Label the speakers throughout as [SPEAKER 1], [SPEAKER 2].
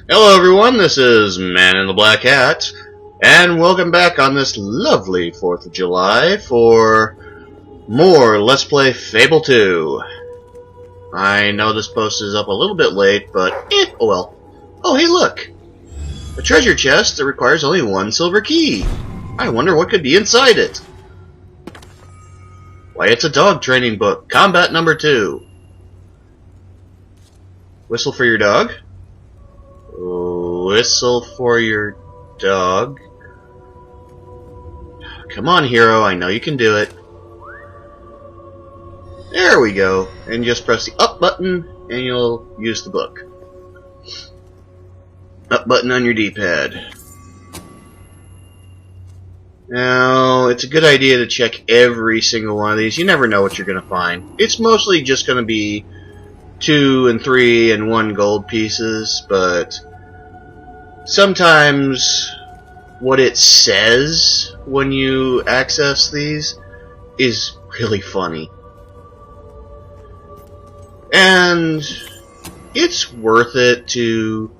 [SPEAKER 1] Hello everyone, this is Man in the Black Hat, and welcome back on this lovely 4th of July for more Let's Play Fable 2. I know this post is up a little bit late, but oh well. Oh hey look! A treasure chest that requires only one silver key. I wonder what could be inside it. Why, it's a dog training book, Combat Number 2. Whistle for your dog? Whistle for your dog. Come on, hero, I know you can do it. There we go. And just press the up button, and you'll use the book. Up button on your D-pad. Now, it's a good idea to check every single one of these. You never know what you're going to find. It's mostly just going to be 2 and 3 and 1 gold pieces, but sometimes what it says when you access these is really funny. And it's worth it to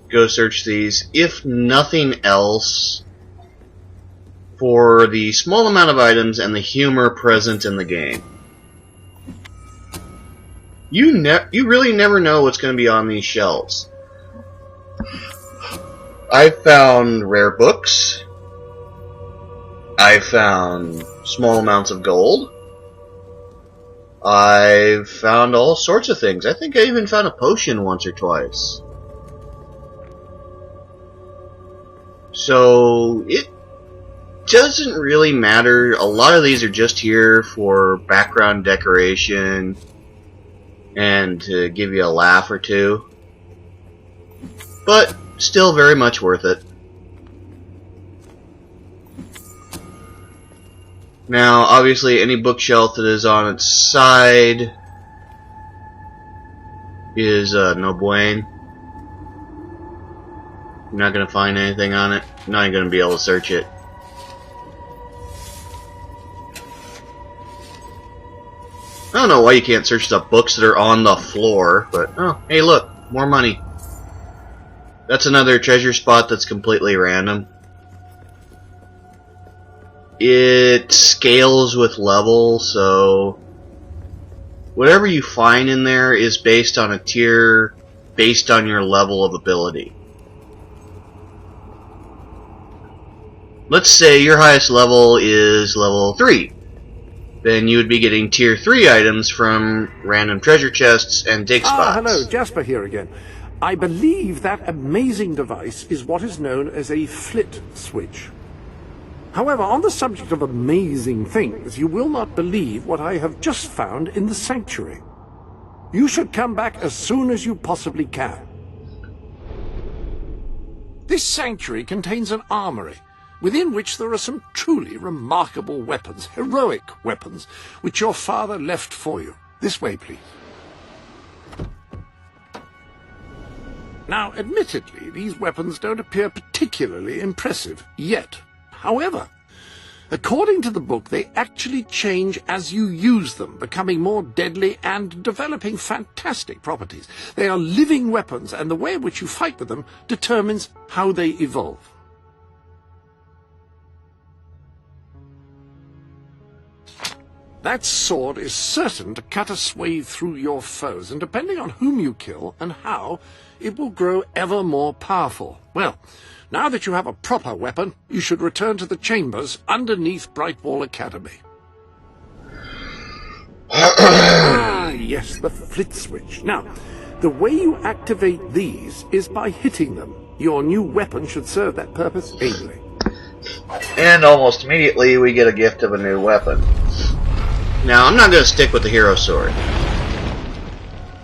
[SPEAKER 1] go search these, if nothing else, for the small amount of items and the humor present in the game. You really never know what's going to be on these shelves. I've found rare books. I've found small amounts of gold. I've found all sorts of things. I think I even found a potion once or twice. So, it doesn't really matter. A lot of these are just here for background decoration and to give you a laugh or two. But still very much worth it. Now, obviously, any bookshelf that is on its side is no bueno. You're not going to find anything on it. You're not even going to be able to search it. I don't know why you can't search the books that are on the floor, but oh, hey look, more money. That's another treasure spot that's completely random. It scales with level, so whatever you find in there is based on a tier based on your level of ability. Let's say your highest level is level 3. Then you would be getting tier 3 items from random treasure chests and dig spots.
[SPEAKER 2] Hello, Jasper here again. I believe that amazing device is what is known as a flit switch. However, on the subject of amazing things, you will not believe what I have just found in the sanctuary. You should come back as soon as you possibly can. This sanctuary contains an armory, within which there are some truly remarkable weapons, heroic weapons, which your father left for you. This way, please. Now, admittedly, these weapons don't appear particularly impressive yet. However, according to the book, they actually change as you use them, becoming more deadly and developing fantastic properties. They are living weapons, and the way in which you fight with them determines how they evolve. That sword is certain to cut a swathe through your foes, and depending on whom you kill and how, it will grow ever more powerful. Well, now that you have a proper weapon, you should return to the chambers underneath Brightwall Academy. Yes, the flit switch. Now, the way you activate these is by hitting them. Your new weapon should serve that purpose ably.
[SPEAKER 1] And almost immediately we get a gift of a new weapon. Now, I'm not going to stick with the hero sword,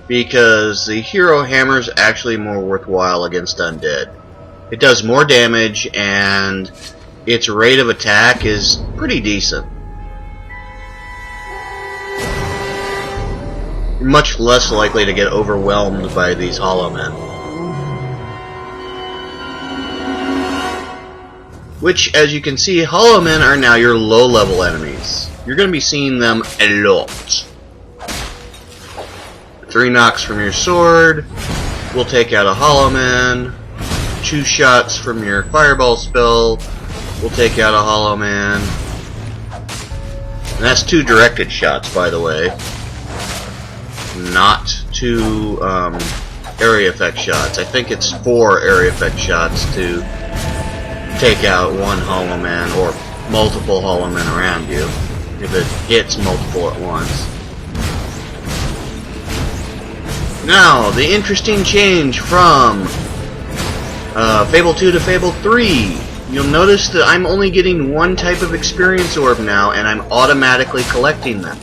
[SPEAKER 1] because the hero hammer is actually more worthwhile against undead. It does more damage, and its rate of attack is pretty decent. You're much less likely to get overwhelmed by these hollow men. Which, as you can see, hollow men are now your low-level enemies. You're going to be seeing them a lot. 3 knocks from your sword, will take out a Hollow Man. 2 shots from your Fireball spell will take out a Hollow Man. And that's 2 directed shots, by the way. Not 2 area effect shots. I think it's 4 area effect shots to take out 1 Hollow Man or multiple Hollow Men around you, if it hits multiple at once. Now, the interesting change from Fable 2 to Fable 3. You'll notice that I'm only getting 1 type of experience orb now, and I'm automatically collecting them.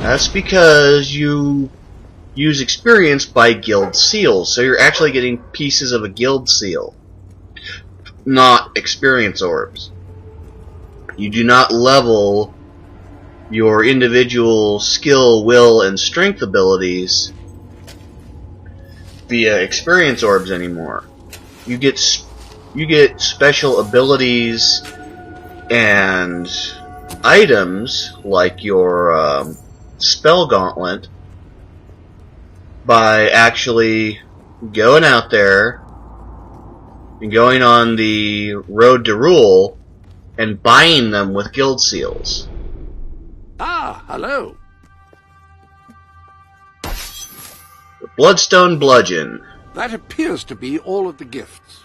[SPEAKER 1] That's because you use experience by guild seals, so you're actually getting pieces of a guild seal, not experience orbs. You do not level your individual skill, will, and strength abilities via experience orbs anymore. You get special abilities and items like your spell gauntlet by actually going out there and going on the road to rule and buying them with guild seals.
[SPEAKER 2] Ah, hello.
[SPEAKER 1] The Bloodstone Bludgeon.
[SPEAKER 2] That appears to be all of the gifts.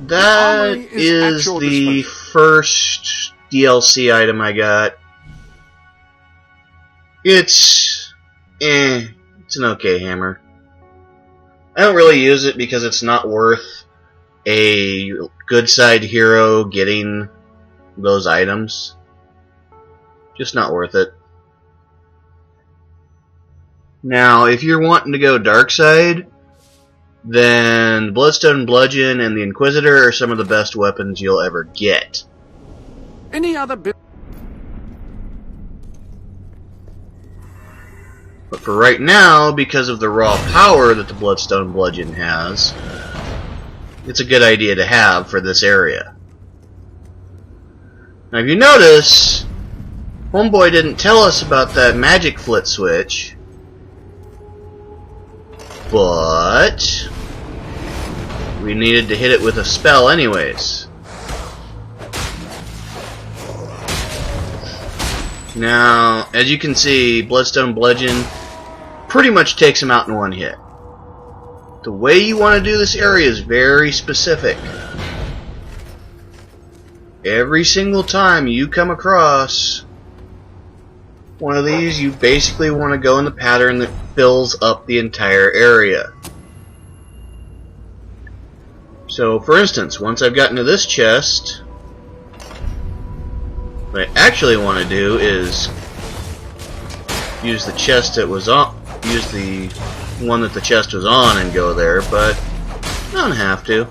[SPEAKER 1] That is the first DLC item I got. It's an okay hammer. I don't really use it because it's not worth a good side hero getting those items. Just not worth it. Now, if you're wanting to go dark side, then Bloodstone Bludgeon and the Inquisitor are some of the best weapons you'll ever get.
[SPEAKER 2] Any other bit?
[SPEAKER 1] But for right now, because of the raw power that the Bloodstone Bludgeon has, it's a good idea to have for this area. Now, if you notice, Homeboy didn't tell us about that magic flit switch, but we needed to hit it with a spell anyways. Now, as you can see, Bloodstone Bludgeon pretty much takes him out in 1 hit. The way you want to do this area is very specific. Every single time you come across one of these, you basically want to go in the pattern that fills up the entire area. So, for instance, once I've gotten to this chest, what I actually want to do is use the chest that was on, use the one that the chest was on and go there, but I don't have to.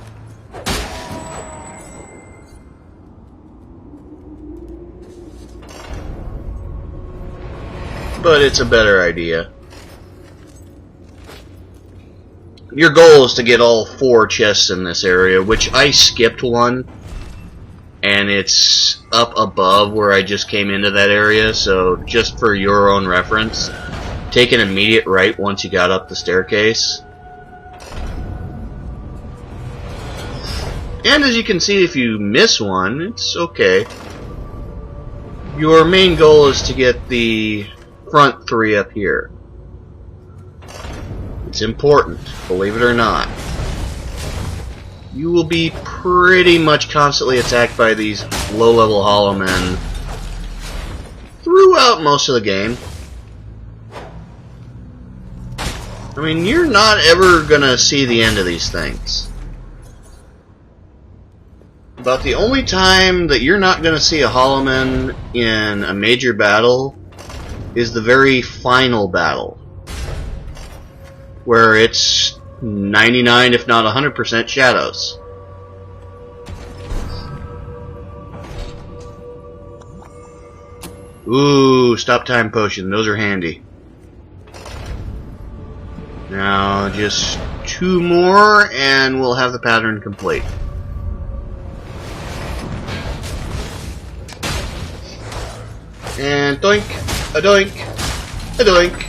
[SPEAKER 1] But it's a better idea. Your goal is to get all 4 chests in this area, which I skipped one, and it's up above where I just came into that area, so just for your own reference, take an immediate right once you got up the staircase. And as you can see, if you miss one, it's okay. Your main goal is to get the front 3 up here. It's important, believe it or not. You will be pretty much constantly attacked by these low-level Hollow Men throughout most of the game. I mean, you're not ever gonna see the end of these things. About the only time that you're not gonna see a Hollow Man in a major battle is the very final battle, where it's 99 if not 100% shadows. Ooh, stop time potion, those are handy. Now just 2 more and we'll have the pattern complete. And doink, a doink. Doink!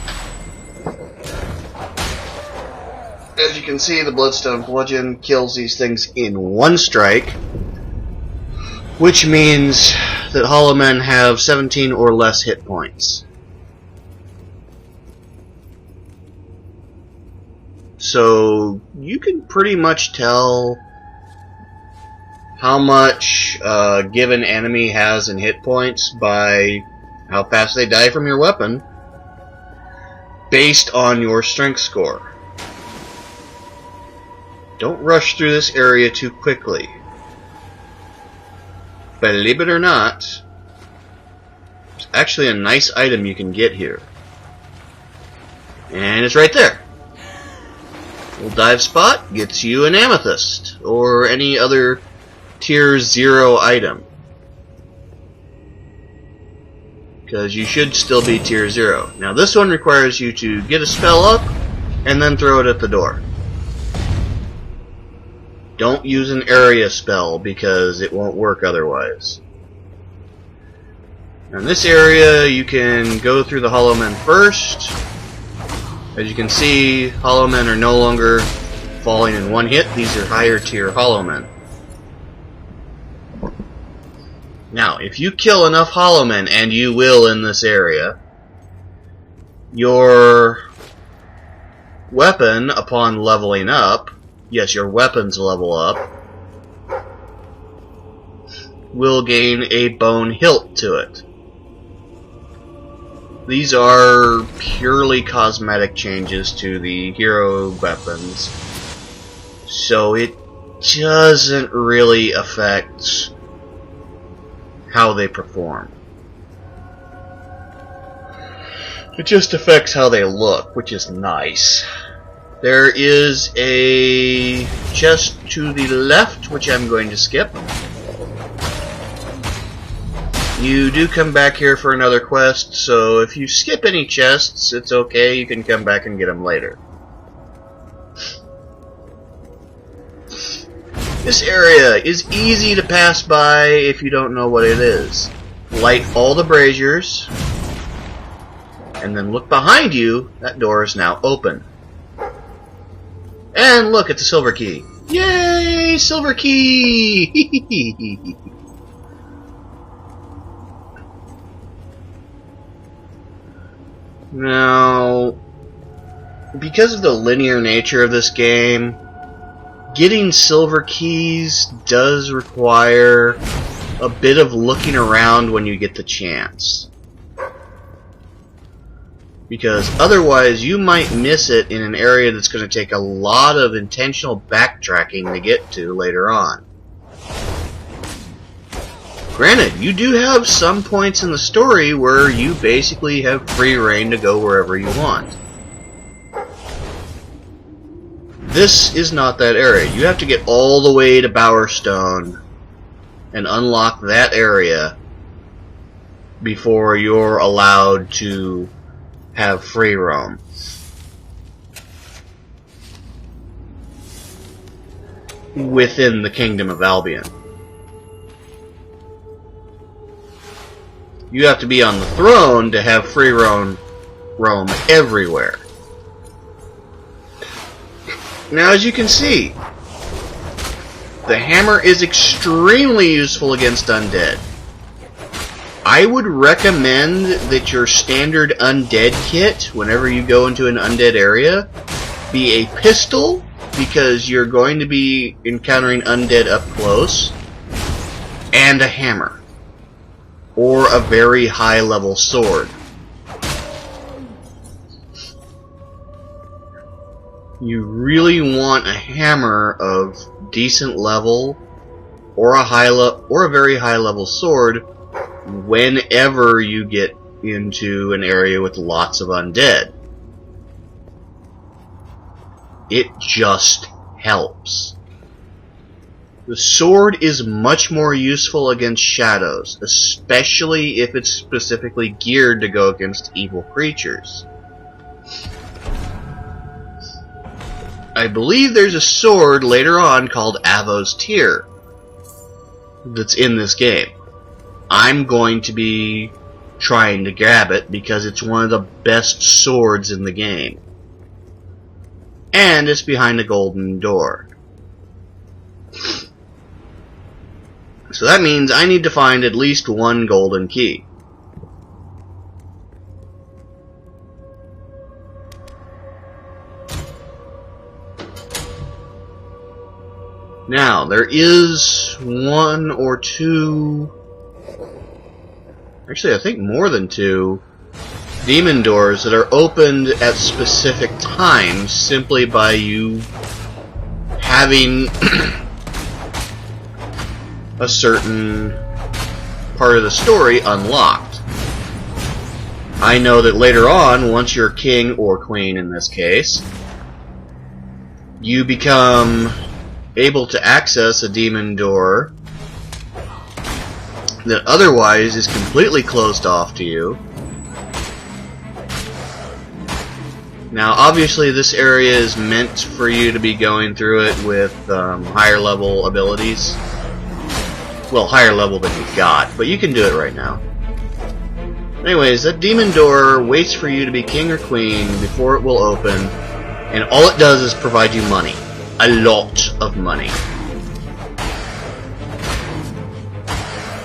[SPEAKER 1] As you can see, the Bloodstone Bludgeon kills these things in one strike, which means that Hollow Men have 17 or less hit points. So you can pretty much tell how much a given enemy has in hit points by how fast they die from your weapon based on your strength score. Don't rush through this area too quickly. Believe it or not, there's actually a nice item you can get here. And it's right there. Little dive spot gets you an amethyst, or any other tier 0 item. Because you should still be tier 0. Now this one requires you to get a spell up, and then throw it at the door. Don't use an area spell, because it won't work otherwise. Now in this area, you can go through the Hollow Men first. As you can see, Hollow Men are no longer falling in one hit. These are higher tier Hollow Men. Now, if you kill enough Hollow Men, and you will in this area, your weapon, upon leveling up, yes, your weapons level up, will gain a bone hilt to it. These are purely cosmetic changes to the hero weapons, so it doesn't really affect how they perform. It just affects how they look, which is nice. There is a chest to the left, which I'm going to skip. You do come back here for another quest, so if you skip any chests, it's okay, you can come back and get them later. This area is easy to pass by if you don't know what it is. Light all the braziers, and then look behind you. That door is now open. And look, it's a silver key. Yay, silver key! Now, because of the linear nature of this game, getting silver keys does require a bit of looking around when you get the chance. Because otherwise you might miss it in an area that's going to take a lot of intentional backtracking to get to later on. Granted, you do have some points in the story where you basically have free reign to go wherever you want. This is not that area. You have to get all the way to Bowerstone and unlock that area before you're allowed to have free roam. Within the Kingdom of Albion. You have to be on the throne to have free roam everywhere. Now, as you can see, the hammer is extremely useful against undead. I would recommend that your standard undead kit, whenever you go into an undead area, be a pistol, because you're going to be encountering undead up close, and a hammer. Or a very high level sword. You really want a hammer of decent level, or a very high level sword, whenever you get into an area with lots of undead. It just helps. The sword is much more useful against shadows, especially if it's specifically geared to go against evil creatures. I believe there's a sword later on called Avo's Tear that's in this game. I'm going to be trying to grab it because it's one of the best swords in the game. And it's behind a golden door. So that means I need to find at least one golden key. Now, there is one or two, actually I think more than two, demon doors that are opened at specific times simply by you having a certain part of the story unlocked. I know that later on, once you're king or queen in this case, you become able to access a demon door that otherwise is completely closed off to you. Now, obviously, this area is meant for you to be going through it with higher level abilities. Well, higher level than you've got, but you can do it right now. Anyways, that demon door waits for you to be king or queen before it will open, and all it does is provide you money. A lot of money.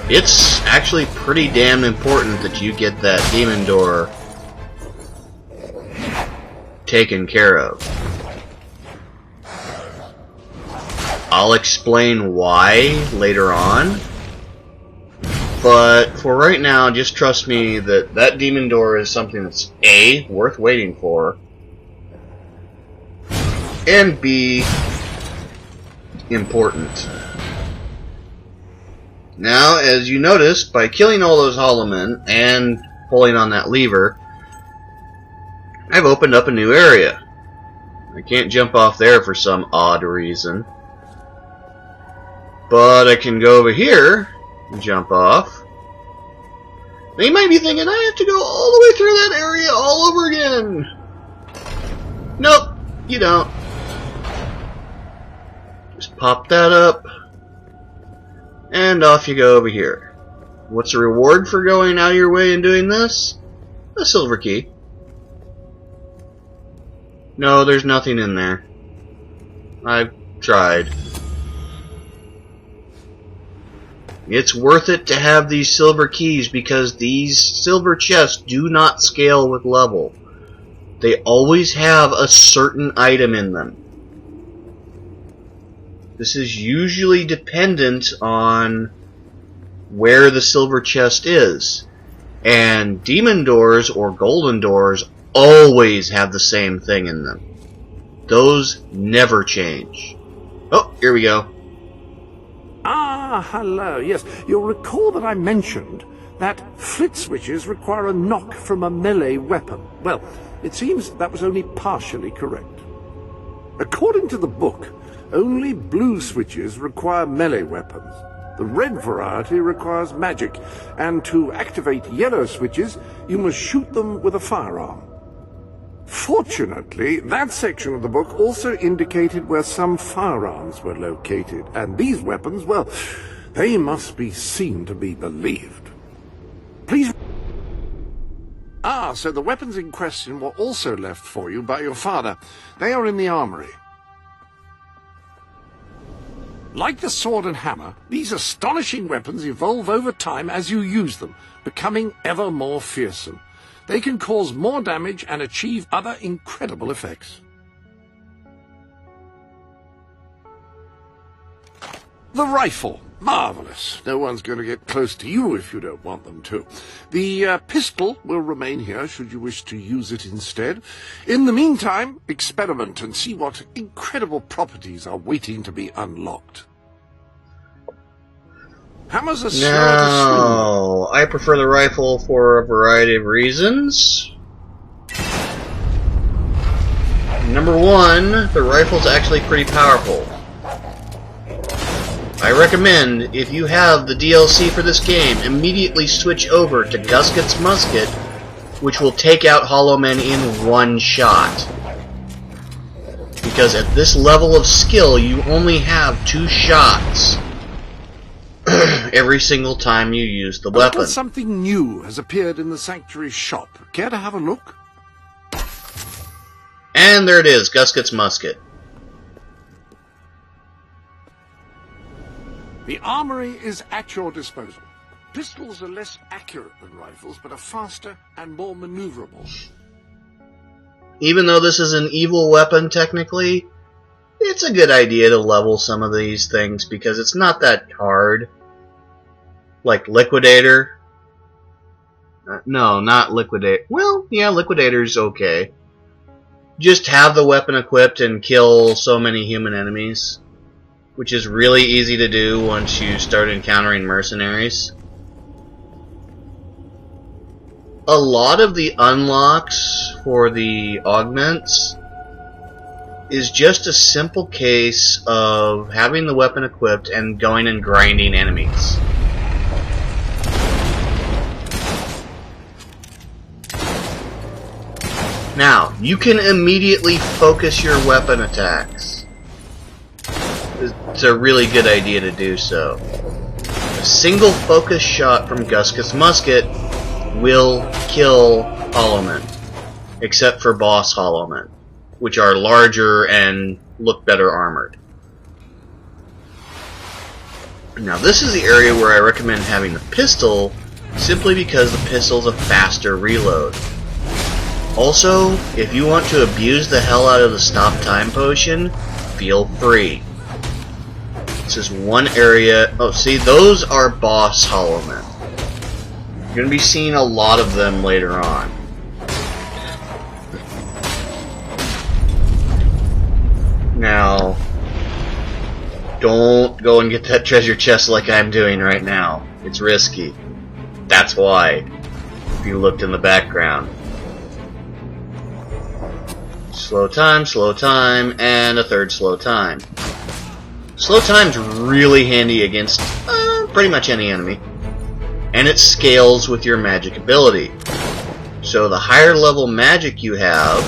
[SPEAKER 1] It's actually pretty damn important that you get that demon door taken care of. I'll explain why later on, but for right now, just trust me that that demon door is something that's A, worth waiting for, and B, important. Now, as you noticed, by killing all those hollow men and pulling on that lever, I've opened up a new area. I can't jump off there for some odd reason. But I can go over here and jump off. Now you might be thinking, I have to go all the way through that area all over again. Nope, you don't. Just pop that up. And off you go over here. What's the reward for going out of your way and doing this? A silver key. No, there's nothing in there. I've tried. It's worth it to have these silver keys because these silver chests do not scale with level. They always have a certain item in them. This is usually dependent on where the silver chest is. And demon doors or golden doors always have the same thing in them. Those never change. Oh, here we go.
[SPEAKER 2] Ah, hello. Yes, you'll recall that I mentioned that flit switches require a knock from a melee weapon. Well, it seems that was only partially correct. According to the book, only blue switches require melee weapons. The red variety requires magic, and to activate yellow switches, you must shoot them with a firearm. Fortunately, that section of the book also indicated where some firearms were located, and these weapons, well, they must be seen to be believed. Please... Ah, so the weapons in question were also left for you by your father. They are in the armory. Like the sword and hammer, these astonishing weapons evolve over time as you use them, becoming ever more fearsome. They can cause more damage and achieve other incredible effects. The rifle. Marvelous. No one's going to get close to you if you don't want them to. The pistol will remain here should you wish to use it instead. In the meantime, experiment and see what incredible properties are waiting to be unlocked. Hammers are slow to swing.
[SPEAKER 1] No, I prefer the rifle for a variety of reasons. Number one, the rifle's actually pretty powerful. I recommend, if you have the DLC for this game, immediately switch over to Gusket's Musket, which will take out Hollow Men in one shot. Because at this level of skill, you only have 2 shots every single time you use the
[SPEAKER 2] A
[SPEAKER 1] weapon.
[SPEAKER 2] little something new has appeared in the Sanctuary shop. Care to have a look?
[SPEAKER 1] And there it is, Gusket's musket.
[SPEAKER 2] The armory is at your disposal. Pistols are less accurate than rifles, but are faster and more maneuverable.
[SPEAKER 1] Even though this is an evil weapon, technically, it's a good idea to level some of these things because it's not that hard. Like Liquidator. No, not Liquidator. Well, yeah, Liquidator's okay. Just have the weapon equipped and kill so many human enemies, which is really easy to do once you start encountering mercenaries. A lot of the unlocks for the augments is just a simple case of having the weapon equipped and going and grinding enemies. Now, you can immediately focus your weapon attacks. It's a really good idea to do so. A single focus shot from Gusket's musket will kill Hollowmen, except for boss Hollowmen, which are larger and look better armored. Now this is the area where I recommend having the pistol, simply because the pistol's a faster reload. Also, if you want to abuse the hell out of the stop time potion, feel free. This is one area. Oh, see, those are boss Hollowmen. You're going to be seeing a lot of them later on. Now, don't go and get that treasure chest like I'm doing right now. It's risky. That's why. If you looked in the background. Slow time, and a third slow time. Slow time's really handy against pretty much any enemy. And it scales with your magic ability. So the higher level magic you have,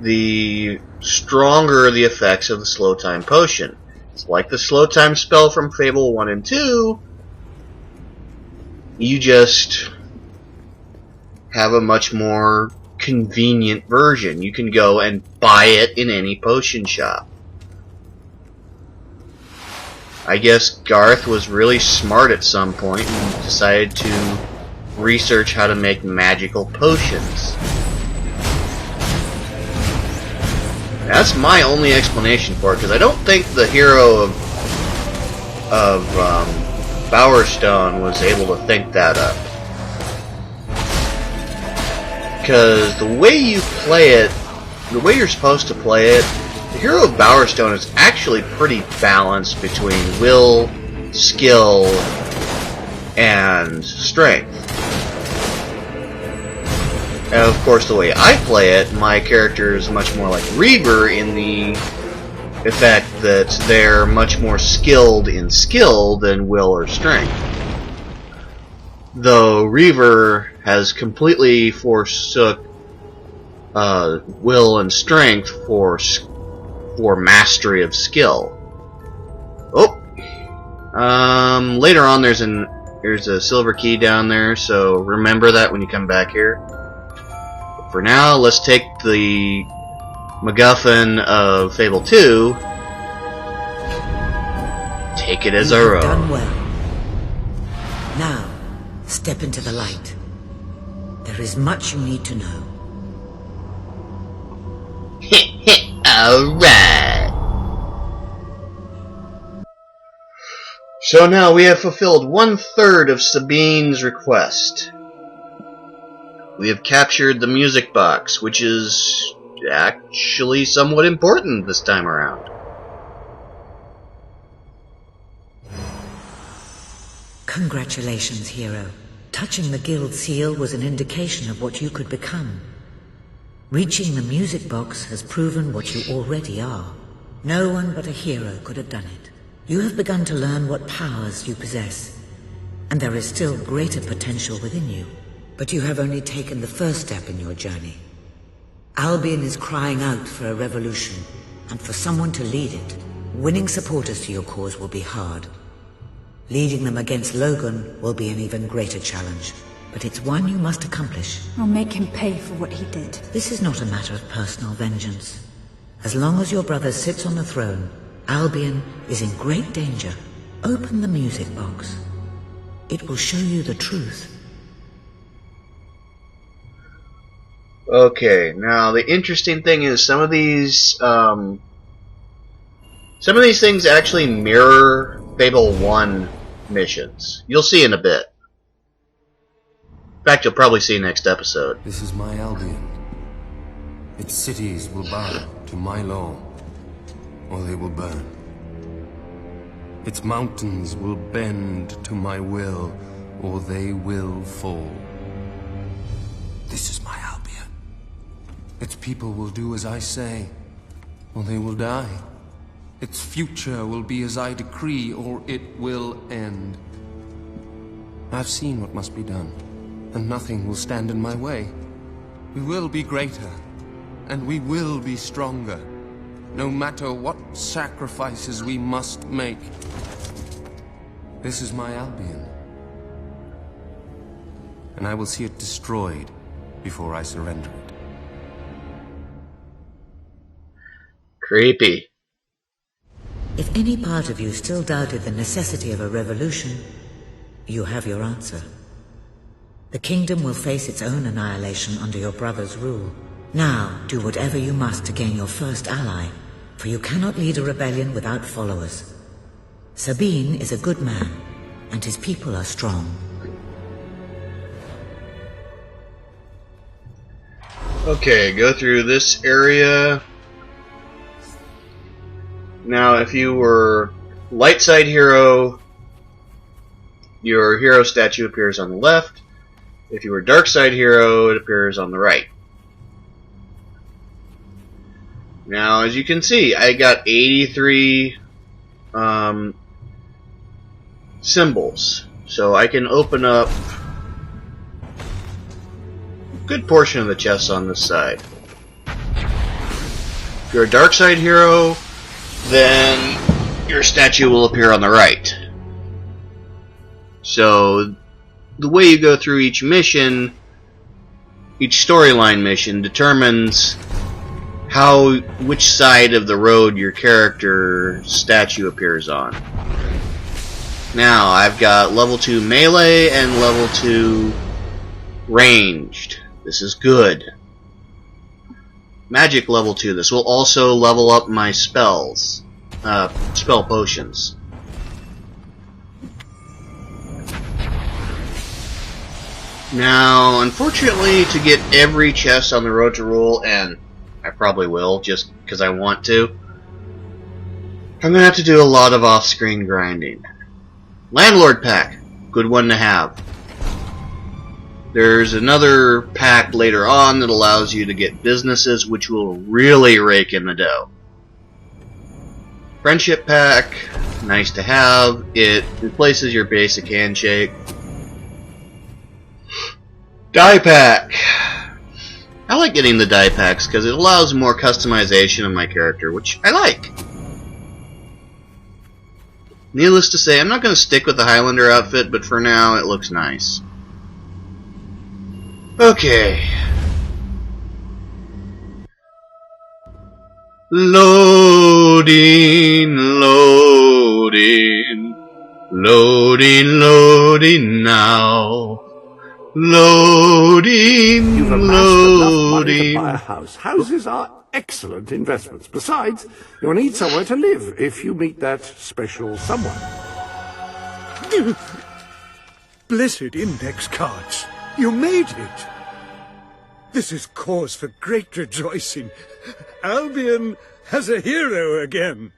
[SPEAKER 1] the stronger the effects of the slow time potion. It's like the slow time spell from Fable 1 and 2. You just have a much more convenient version. You can go and buy it in any potion shop. I guess Garth was really smart at some point and decided to research how to make magical potions. That's my only explanation for it, because I don't think the hero of Bowerstone was able to think that up. Because the way you play it, the way you're supposed to play it, the hero of Bowerstone is actually pretty balanced between will, skill, and strength. And of course, the way I play it, my character is much more like Reaver in the effect that they're much more skilled in skill than will or strength. Though Reaver has completely forsook will and strength for mastery of skill. Oh, later on there's a silver key down there, so remember that when you come back here. But for now, let's take the MacGuffin of Fable 2. Take it as our own.
[SPEAKER 3] Done well. Now, step into the light. There is much you need to know.
[SPEAKER 1] Alright. So now we have fulfilled 1/3 of Sabine's request. We have captured the music box, which is actually somewhat important this time around.
[SPEAKER 3] Congratulations, hero. Touching the guild seal was an indication of what you could become. Reaching the music box has proven what you already are. No one but a hero could have done it. You have begun to learn what powers you possess, and there is still greater potential within you. But you have only taken the first step in your journey. Albion is crying out for a revolution, and for someone to lead it. Winning supporters to your cause will be hard, Leading them against Logan will be an even greater challenge, but it's one you must accomplish.
[SPEAKER 4] I'll make him pay for what he did.
[SPEAKER 3] This is not a matter of personal vengeance. As long as your brother sits on the throne, Albion is in great danger. Open the music box. It will show you the truth.
[SPEAKER 1] Okay, now the interesting thing is some of these things actually mirror Fable 1 missions. You'll see in a bit. In fact, you'll probably see next episode.
[SPEAKER 5] This is my Albion. Its cities will bow to my law, or they will burn. Its mountains will bend to my will, or they will fall. This is my Albion. Its people will do as I say, or they will die. Its future will be as I decree, or it will end. I've seen what must be done, and nothing will stand in my way. We will be greater, and we will be stronger, no matter what sacrifices we must make. This is my Albion, and I will see it destroyed before I surrender it.
[SPEAKER 1] Creepy.
[SPEAKER 3] If any part of you still doubted the necessity of a revolution, you have your answer. The kingdom will face its own annihilation under your brother's rule. Now, do whatever you must to gain your first ally, for you cannot lead a rebellion without followers. Sabine is a good man, and his people are strong.
[SPEAKER 1] Okay, go through this area. Now, if you were light side hero, your hero statue appears on the left. If you were dark side hero, it appears on the right. Now, as you can see, I got 83 symbols. So I can open up a good portion of the chests on this side. If you're a dark side hero, then your statue will appear on the right. So the way you go through each mission, each storyline mission, determines which side of the road your character statue appears on. Now, I've got level 2 melee and level 2 ranged. This is good. Magic level 2. This will also level up my spells. Spell potions. Now, unfortunately, to get every chest on the road to rule, and I probably will, just because I want to, I'm going to have to do a lot of off-screen grinding. Landlord pack. Good one to have. There's another pack later on that allows you to get businesses, which will really rake in the dough. Friendship pack. Nice to have. It replaces your basic handshake. Die pack. I like getting the die packs because it allows more customization of my character, which I like. Needless to say, I'm not going to stick with the Highlander outfit, but for now it looks nice. Okay. Loading, loading, loading, loading now. Loading,
[SPEAKER 2] You've amassed enough money to
[SPEAKER 1] loading.
[SPEAKER 2] buy a house. Houses are excellent investments. Besides, you'll need somewhere to live if you meet that special someone.
[SPEAKER 6] Blessed index cards. You made it. This is cause for great rejoicing. Albion has a hero again.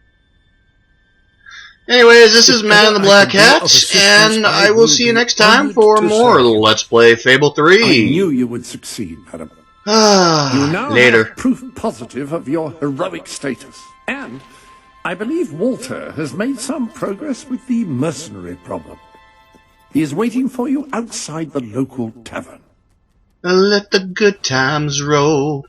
[SPEAKER 1] Anyways, this is Man in the Black
[SPEAKER 6] I can be
[SPEAKER 1] Hat,
[SPEAKER 6] of assistance.
[SPEAKER 1] and
[SPEAKER 6] I
[SPEAKER 1] I will
[SPEAKER 6] will
[SPEAKER 1] see you
[SPEAKER 6] be
[SPEAKER 1] next time
[SPEAKER 6] honored
[SPEAKER 1] for
[SPEAKER 6] to
[SPEAKER 1] more
[SPEAKER 6] serve you.
[SPEAKER 1] Let's Play Fable 3.
[SPEAKER 2] I knew you would succeed, madam. You now
[SPEAKER 1] Later.
[SPEAKER 2] have proof positive of your heroic status. And I believe Walter has made some progress with the mercenary problem. He is waiting for you outside the local tavern.
[SPEAKER 1] Let the good times roll.